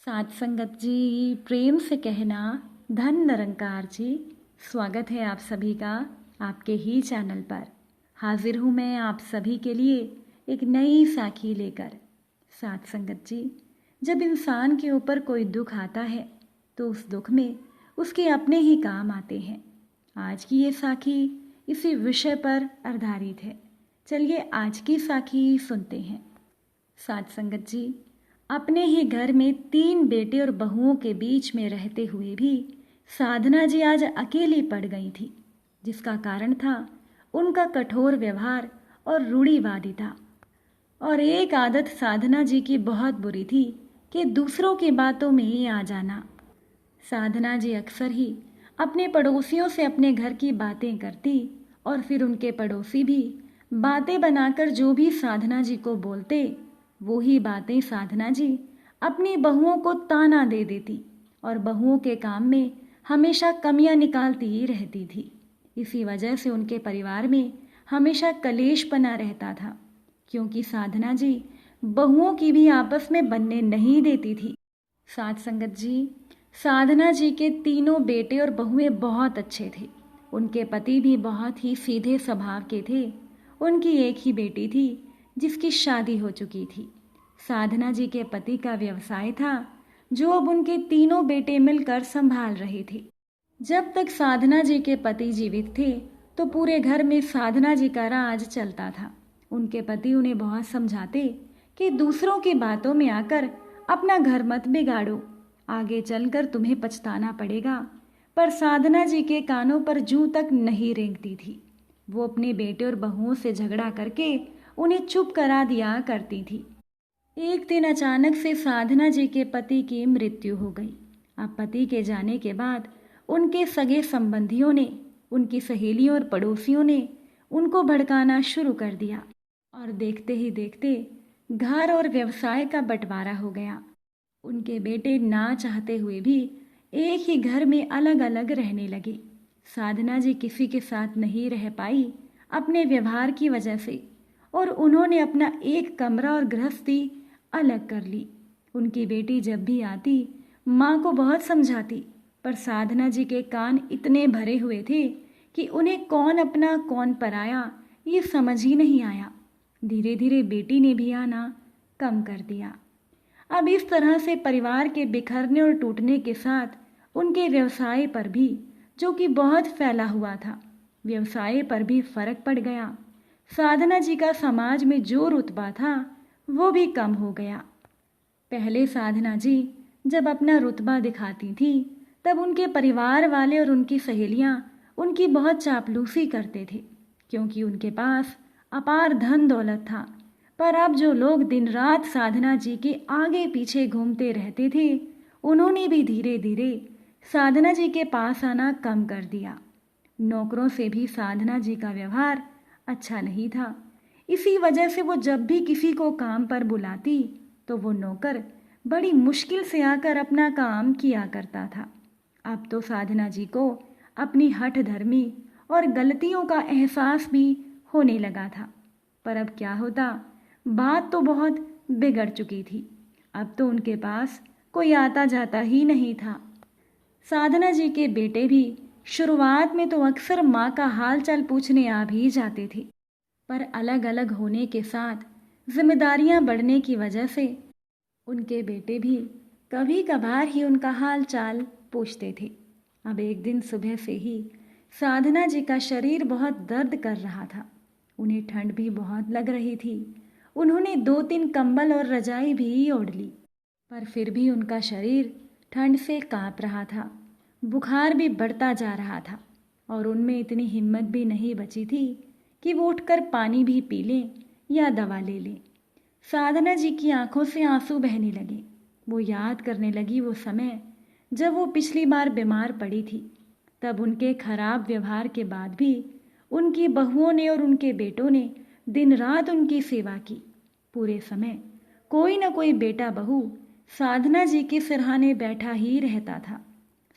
साथ संगत जी, प्रेम से कहना धन निरंकार जी। स्वागत है आप सभी का आपके ही चैनल पर। हाजिर हूँ मैं आप सभी के लिए एक नई साखी लेकर। साथ संगत जी, जब इंसान के ऊपर कोई दुख आता है तो उस दुख में उसके अपने ही काम आते हैं। आज की ये साखी इसी विषय पर आधारित है। चलिए आज की साखी सुनते हैं। साथ संगत जी, अपने ही घर में 3 बेटे और बहुओं के बीच में रहते हुए भी साधना जी आज अकेली पड़ गई थी, जिसका कारण था उनका कठोर व्यवहार और रूढ़िवादिता। और एक आदत साधना जी की बहुत बुरी थी कि दूसरों की बातों में ही आ जाना। साधना जी अक्सर ही अपने पड़ोसियों से अपने घर की बातें करती और फिर उनके पड़ोसी भी बातें बनाकर जो भी साधना जी को बोलते वो ही बातें साधना जी अपनी बहुओं को ताना दे देती और बहुओं के काम में हमेशा कमियां निकालती ही रहती थी। इसी वजह से उनके परिवार में हमेशा कलेश बना रहता था, क्योंकि साधना जी बहुओं की भी आपस में बनने नहीं देती थी। साथ संगत जी, साधना जी के तीनों बेटे और बहुएं बहुत अच्छे थे। उनके पति भी बहुत ही सीधे स्वभाव के थे। उनकी एक ही बेटी थी जिसकी शादी हो चुकी थी। साधना जी के पति का व्यवसाय था जो अब उनके तीनों बेटे मिलकर संभाल रहे थे। जब तक साधना जी के पति जीवित थे तो पूरे घर में साधना जी का राज चलता था। उनके पति उन्हें बहुत समझाते कि दूसरों की बातों में आकर अपना घर मत बिगाड़ो, आगे चलकर तुम्हें पछताना पड़ेगा। पर साधना जी के कानों पर जूं तक नहीं रेंगती थी। वो अपने बेटे और बहुओं से झगड़ा करके उन्हें चुप करा दिया करती थी। एक दिन अचानक से साधना जी के पति की मृत्यु हो गई। अब पति के जाने के बाद उनके सगे संबंधियों ने, उनकी सहेलियों और पड़ोसियों ने उनको भड़काना शुरू कर दिया और देखते ही देखते घर और व्यवसाय का बंटवारा हो गया। उनके बेटे ना चाहते हुए भी एक ही घर में अलग अलग रहने लगे। साधना जी किसी के साथ नहीं रह पाई अपने व्यवहार की वजह से, और उन्होंने अपना एक कमरा और गृहस्थी अलग कर ली। उनकी बेटी जब भी आती माँ को बहुत समझाती, पर साधना जी के कान इतने भरे हुए थे कि उन्हें कौन अपना कौन पराया ये समझ ही नहीं आया। धीरे धीरे बेटी ने भी आना कम कर दिया। अब इस तरह से परिवार के बिखरने और टूटने के साथ उनके व्यवसाय पर भी, जो कि बहुत फैला हुआ था, व्यवसाय पर भी फर्क पड़ गया। साधना जी का समाज में जो रुतबा था वो भी कम हो गया। पहले साधना जी जब अपना रुतबा दिखाती थी तब उनके परिवार वाले और उनकी सहेलियां उनकी बहुत चापलूसी करते थे, क्योंकि उनके पास अपार धन दौलत था। पर अब जो लोग दिन रात साधना जी के आगे पीछे घूमते रहते थे, उन्होंने भी धीरे धीरे साधना जी के पास आना कम कर दिया। नौकरों से भी साधना जी का व्यवहार अच्छा नहीं था। इसी वजह से वो जब भी किसी को काम पर बुलाती तो वो नौकर बड़ी मुश्किल से आकर अपना काम किया करता था। अब तो साधना जी को अपनी हठ धर्मी और गलतियों का एहसास भी होने लगा था। पर अब क्या होता, बात तो बहुत बिगड़ चुकी थी। अब तो उनके पास कोई आता जाता ही नहीं था। साधना जी के बेटे भी शुरुआत में तो अक्सर माँ का हाल चाल पूछने आ भी जाते थे, पर अलग अलग होने के साथ जिम्मेदारियां बढ़ने की वजह से उनके बेटे भी कभी कभार ही उनका हाल चाल पूछते थे। अब एक दिन सुबह से ही साधना जी का शरीर बहुत दर्द कर रहा था। उन्हें ठंड भी बहुत लग रही थी। उन्होंने 2-3 कंबल और रजाई भी ओढ़ ली, पर फिर भी उनका शरीर ठंड से कांप रहा था। बुखार भी बढ़ता जा रहा था और उनमें इतनी हिम्मत भी नहीं बची थी कि वो उठकर पानी भी पी लें या दवा ले लें। साधना जी की आंखों से आंसू बहने लगे। वो याद करने लगी वो समय जब वो पिछली बार बीमार पड़ी थी। तब उनके खराब व्यवहार के बाद भी उनकी बहुओं ने और उनके बेटों ने दिन रात उनकी सेवा की। पूरे समय कोई न कोई बेटा बहू साधना जी के सिरहाने बैठा ही रहता था।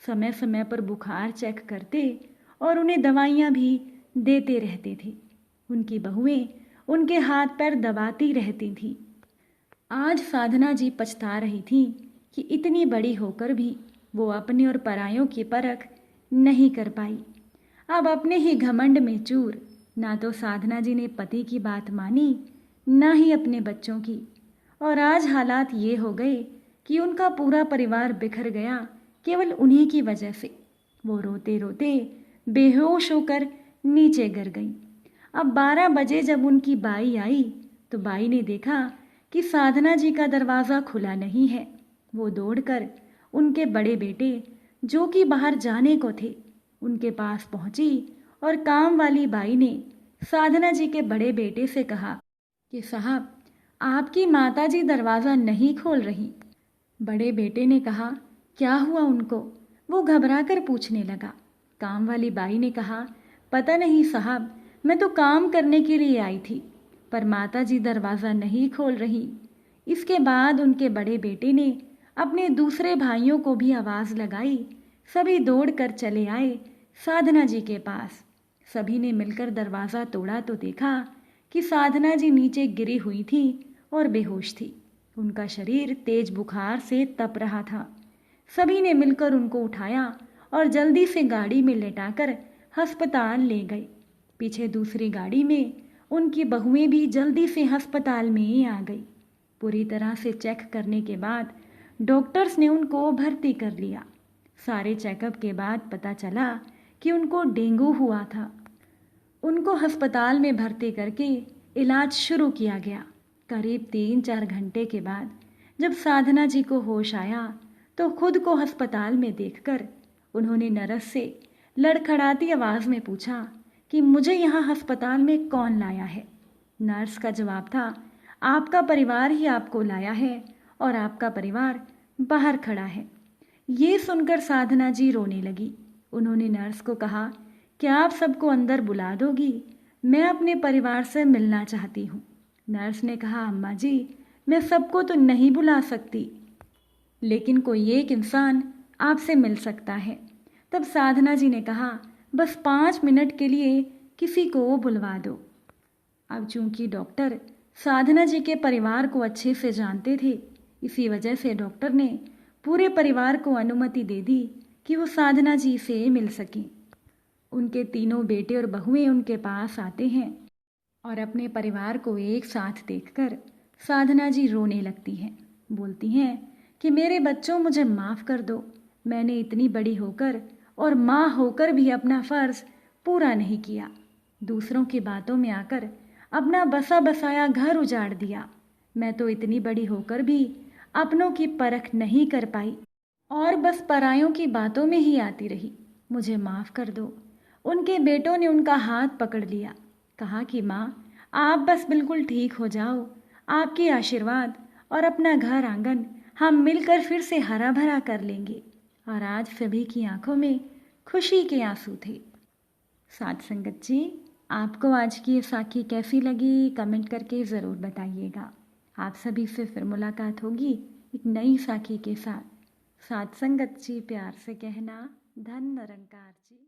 समय समय पर बुखार चेक करते और उन्हें दवाइयाँ भी देते रहते थे। उनकी बहुएं उनके हाथ पैर दबाती रहती थीं। आज साधना जी पछता रही थी कि इतनी बड़ी होकर भी वो अपने और परायों की परख नहीं कर पाई। अब अपने ही घमंड में चूर, ना तो साधना जी ने पति की बात मानी, ना ही अपने बच्चों की। और आज हालात ये हो गए कि उनका पूरा परिवार बिखर गया केवल उन्हीं की वजह से। वो रोते रोते बेहोश होकर नीचे गिर गई। अब 12 बजे जब उनकी बाई आई तो बाई ने देखा कि साधना जी का दरवाज़ा खुला नहीं है। वो दौड़कर उनके बड़े बेटे, जो कि बाहर जाने को थे, उनके पास पहुंची और काम वाली बाई ने साधना जी के बड़े बेटे से कहा कि साहब, आपकी माता जी दरवाज़ा नहीं खोल रही। बड़े बेटे ने कहा, क्या हुआ उनको? वो घबरा कर पूछने लगा। काम वाली बाई ने कहा, पता नहीं साहब, मैं तो काम करने के लिए आई थी, पर माता जी दरवाज़ा नहीं खोल रही। इसके बाद उनके बड़े बेटे ने अपने दूसरे भाइयों को भी आवाज़ लगाई। सभी दौड़कर चले आए साधना जी के पास। सभी ने मिलकर दरवाज़ा तोड़ा तो देखा कि साधना जी नीचे गिरी हुई थी और बेहोश थी। उनका शरीर तेज बुखार से तप रहा था। सभी ने मिलकर उनको उठाया और जल्दी से गाड़ी में लेटाकर अस्पताल ले गए। पीछे दूसरी गाड़ी में उनकी बहुएं भी जल्दी से अस्पताल में आ गई। पूरी तरह से चेक करने के बाद डॉक्टर्स ने उनको भर्ती कर लिया। सारे चेकअप के बाद पता चला कि उनको डेंगू हुआ था। उनको अस्पताल में भर्ती करके इलाज शुरू किया गया। करीब 3-4 घंटे के बाद जब साधना जी को होश आया तो खुद को अस्पताल में देखकर उन्होंने नर्स से लड़खड़ाती आवाज़ में पूछा कि मुझे यहाँ अस्पताल में कौन लाया है। नर्स का जवाब था, आपका परिवार ही आपको लाया है और आपका परिवार बाहर खड़ा है। ये सुनकर साधना जी रोने लगी। उन्होंने नर्स को कहा, क्या आप सबको अंदर बुला दोगी? मैं अपने परिवार से मिलना चाहती हूँ। नर्स ने कहा, अम्मा जी, मैं सबको तो नहीं बुला सकती, लेकिन कोई एक इंसान आपसे मिल सकता है। तब साधना जी ने कहा, बस 5 मिनट के लिए किसी को बुलवा दो। अब चूंकि डॉक्टर साधना जी के परिवार को अच्छे से जानते थे, इसी वजह से डॉक्टर ने पूरे परिवार को अनुमति दे दी कि वो साधना जी से मिल सकें। उनके तीनों बेटे और बहुएं उनके पास आते हैं और अपने परिवार को एक साथ देखकर साधना जी रोने लगती हैं। बोलती हैं कि मेरे बच्चों, मुझे माफ़ कर दो। मैंने इतनी बड़ी होकर और माँ होकर भी अपना फ़र्ज़ पूरा नहीं किया। दूसरों की बातों में आकर अपना बसा बसाया घर उजाड़ दिया। मैं तो इतनी बड़ी होकर भी अपनों की परख नहीं कर पाई और बस परायों की बातों में ही आती रही। मुझे माफ़ कर दो। उनके बेटों ने उनका हाथ पकड़ लिया। कहा कि माँ, आप बस बिल्कुल ठीक हो जाओ। आपके आशीर्वाद और अपना घर आंगन हम मिलकर फिर से हरा भरा कर लेंगे। और आज सभी की आंखों में खुशी के आंसू थे। साथ संगत जी, आपको आज की ये साखी कैसी लगी कमेंट करके ज़रूर बताइएगा। आप सभी से फिर मुलाकात होगी एक नई साखी के साथ। साथ संगत जी, प्यार से कहना, धन निरंकार जी।